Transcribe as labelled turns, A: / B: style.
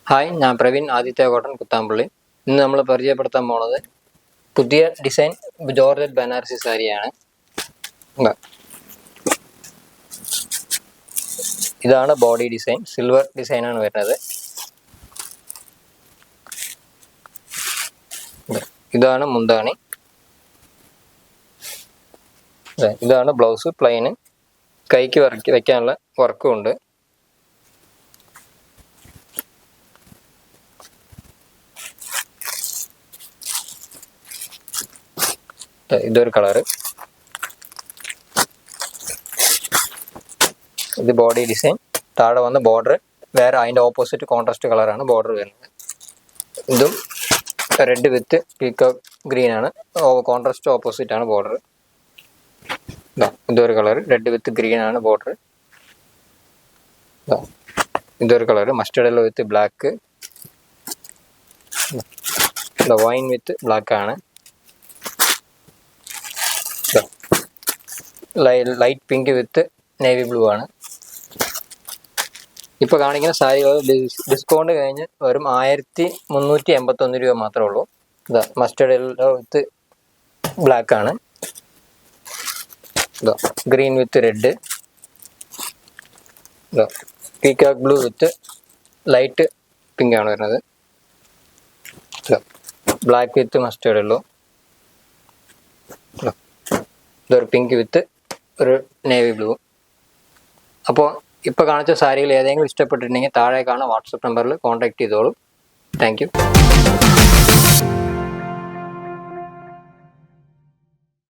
A: Hi, ഞാൻ Praveen Aditya cotton Kuthampully. ഇന്ന് നമ്മൾ പരിചയപ്പെടുത്താൻ പോണത് പുതിയ ഡിസൈൻ ജോർജറ്റ് ബനാറസി സാരിയാണ്. ഇതാണ് ബോഡി ഡിസൈൻ, സിൽവർ ഡിസൈനാണ് വരുന്നത്. ഇതാണ് മുന്താണി. ഇതാണ് ബ്ലൗസ്, പ്ലെയിന്. കൈക്ക് വെക്കാനുള്ള വർക്കും ഉണ്ട്. ഇതൊരു കളറ്. ഇത് ബോഡി ഡിസൈൻ. താഴെ വന്ന ബോർഡർ വേറെ, അതിൻ്റെ ഓപ്പോസിറ്റ് കോൺട്രാസ്റ്റ് കളറാണ് ബോർഡർ വരുന്നത്. ഇതും റെഡ് വിത്ത് പീക്കോക്ക് ഗ്രീൻ ആണ്. കോൺട്രാസ്റ്റ് ഓപ്പോസിറ്റ് ആണ് ബോർഡർ. ഇതൊരു കളർ, റെഡ് വിത്ത് ഗ്രീൻ ആണ് ബോർഡർ. ഇതൊരു colour, mustard yellow with black. Wine with black ആണ്. Light pink with navy blue ആണ്. ഇപ്പോൾ കാണിക്കുന്ന സാരികൾ ഡിസ്കൗണ്ട് കഴിഞ്ഞ് വെറും 1381 രൂപ മാത്രമേ ഉള്ളൂ. ഇതാ മസ്റ്റർഡ് യെല്ലോ വിത്ത് ബ്ലാക്ക് ആണ്. ഇതാ ഗ്രീൻ വിത്ത് റെഡ്. ഇതാ peacock blue with light pink ആണ് വരുന്നത്. Black with mustard yellow. ഇതൊരു പിങ്ക് വിത്ത് ഒരു നേവി ബ്ലൂ. അപ്പോൾ ഇപ്പോൾ കാണിച്ച സാരികൾ ഏതെങ്കിലും ഇഷ്ടപ്പെട്ടിട്ടുണ്ടെങ്കിൽ താഴെ കാണുന്ന വാട്സപ്പ് നമ്പറിൽ കോൺടാക്ട് ചെയ്തോളൂ. Thank you.